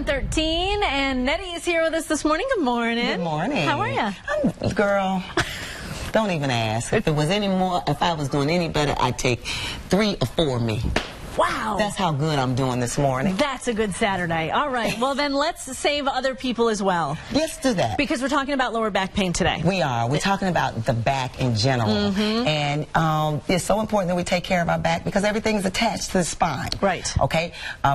7:13, and Nettie is here with us this morning. Good morning. Good morning. How are you? Girl, don't even ask. If it was any more, if I was doing any better, I'd take 3 or 4 of me. Wow. That's how good I'm doing this morning. That's a good Saturday. All right. Well, then let's save other people as well. Let's do that. Because we're talking about lower back pain today. We are. We're talking about the back in general. And it's so important that we take care of our back because everything's attached to the spine. Right. Okay?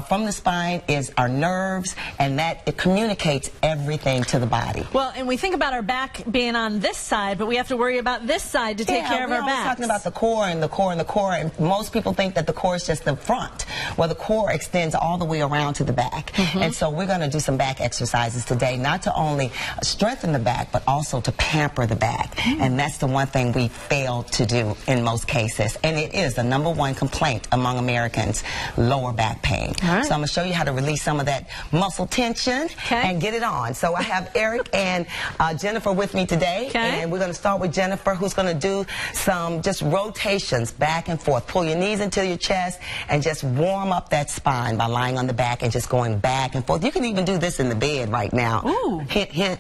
From the spine is our nerves, and that it communicates everything to the body. Well, and we think about our back being on this side, but we have to worry about this side to take care of our back. We're talking about the core and the core and the core, and most people think that the core is just the front. Well, the core extends all the way around to the back. And so we're going to do some back exercises today, not to only strengthen the back, but also to pamper the back. And that's the one thing we fail to do in most cases. And it is the #1 complaint among Americans, lower back pain. So I'm going to show you how to release some of that muscle tension and get it on. So I have Eric and Jennifer with me today. And we're going to start with Jennifer, who's going to do some just rotations back and forth. Pull your knees into your chest and just warm up that spine by lying on the back and just going back and forth. You can even do this in the bed right now. Ooh. Hint, hint.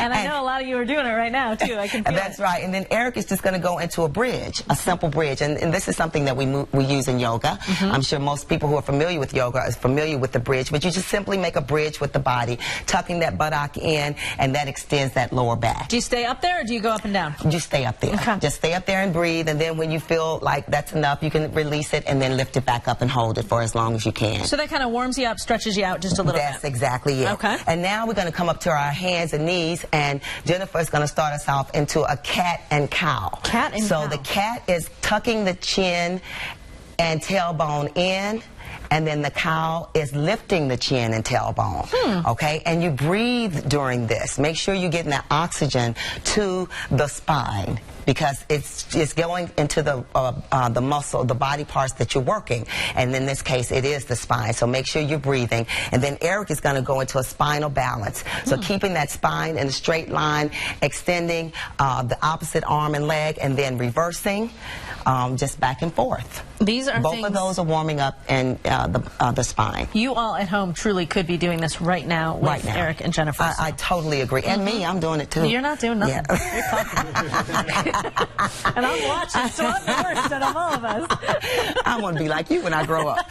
And I know a lot of you are doing it right now, too. I can feel That's right. And then Eric is just going to go into a bridge, a simple bridge. And this is something that we use in yoga. I'm sure most people who are familiar with yoga are familiar with the bridge. But you just simply make a bridge with the body, tucking that buttock in, and that extends that lower back. Do you stay up there or do you go up and down? You stay up there. Just stay up there and breathe. And then when you feel like that's enough, you can release it and then lift it back up and hold it for as long as you can. So that kind of warms you up, stretches you out just a little bit. That's exactly it. Okay. And now we're going to come up to our hands and knees, and Jennifer is going to start us off into a cat and cow. Cat and cow. So the cat is tucking the chin and tailbone in, and then the cow is lifting the chin and tailbone. Okay? And you breathe during this. Make sure you're getting that oxygen to the spine, because it's going into the muscle, the body parts that you're working. And in this case, it is the spine. So make sure you're breathing. And then Eric is going to go into a spinal balance. So keeping that spine in a straight line, extending the opposite arm and leg, and then reversing just back and forth. These are Both of those are warming up and the spine. You all at home truly could be doing this right now with Eric and Jennifer. I totally agree. And me, I'm doing it too. You're not doing nothing. You're talking. And I'm watching, so I'm the worst out of all of us. I want to be like you when I grow up.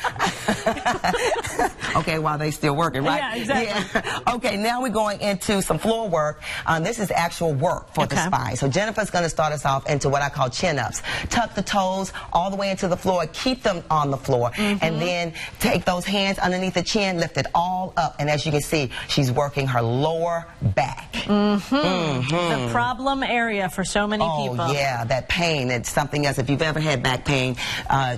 Okay, while they still working, right? Yeah, exactly. Yeah. Okay, now we're going into some floor work. This is actual work for the spine. So Jennifer's going to start us off into what I call chin-ups. Tuck the toes all the way into the floor. Keep them on the floor. And then take those hands underneath the chin, lift it all up. And as you can see, she's working her lower back. The problem area for so many people. Oh, yeah, that pain. It's something else. If you've ever had back pain,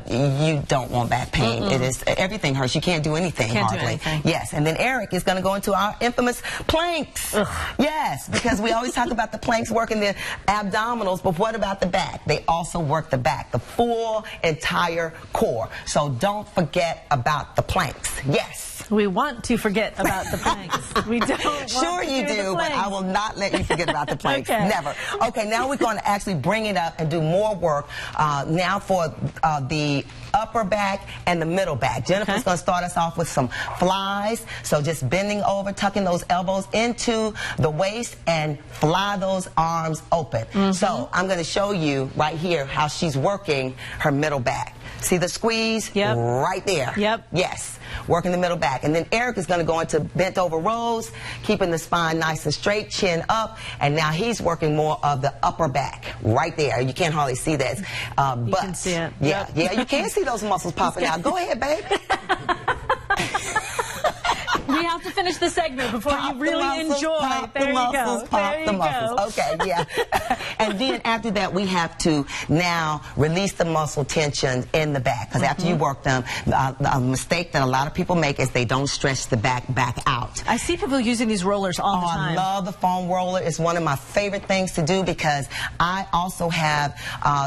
you don't want back pain. It is, everything hurts. You can't do anything hardly. Yes, and then Eric is going to go into our infamous planks. Yes, because we always talk about the planks working the abdominals, but what about the back? They also work the back, the full entire core. So don't forget about the planks. Yes. We want to forget about the planks. We don't want Sure to you do, but I will not let you forget about the planks. Never. Okay, now we're going to actually bring it up and do more work now for the upper back and the middle back. Jennifer's going to start us off with some flies. So just bending over, tucking those elbows into the waist and fly those arms open. So I'm going to show you right here how she's working her middle back. See the squeeze? Right there. Yes. Working the middle back. And then Eric is going to go into bent over rows, keeping the spine nice and straight, chin up. And now he's working more of the upper back right there. You can't hardly see that. But you can see it. Yeah, you can see those muscles popping out. Go ahead, babe. We have to finish the segment before you really enjoy. Pop the muscles. Okay, yeah. And then after that, we have to now release the muscle tension in the back. Because after you work them, a mistake that a lot of people make is they don't stretch the back out. I see people using these rollers all the time. I love the foam roller. It's one of my favorite things to do because I also have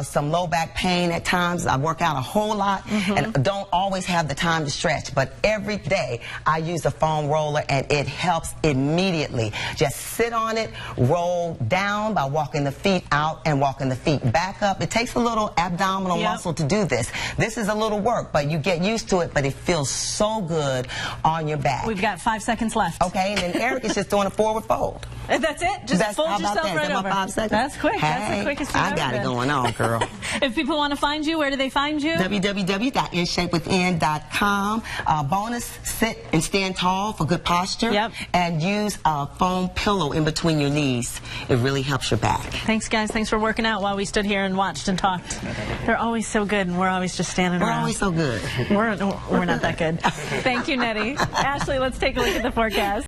some low back pain at times. I work out a whole lot and don't always have the time to stretch. But every day, I use a foam foam roller, and it helps immediately. Just sit on it, roll down by walking the feet out and walking the feet back up. It takes a little abdominal muscle to do this. This is a little work, but you get used to it, but it feels so good on your back. We've got 5 seconds left. Okay, and then Eric is just doing a forward fold. That's it? Just fold yourself right over. 5 seconds? That's quick. Hey, that's the quickest you've I ever got been. it going on, girl. If people want to find you, where do they find you? www.inshapewithin.com. Bonus, sit and stand tall for good posture. Yep. And use a foam pillow in between your knees. It really helps your back. Thanks, guys. Thanks for working out while we stood here and watched and talked. They're always so good, and we're always just standing around. We're always so good. We're not that good. Thank you, Nettie. Ashley, let's take a look at the forecast.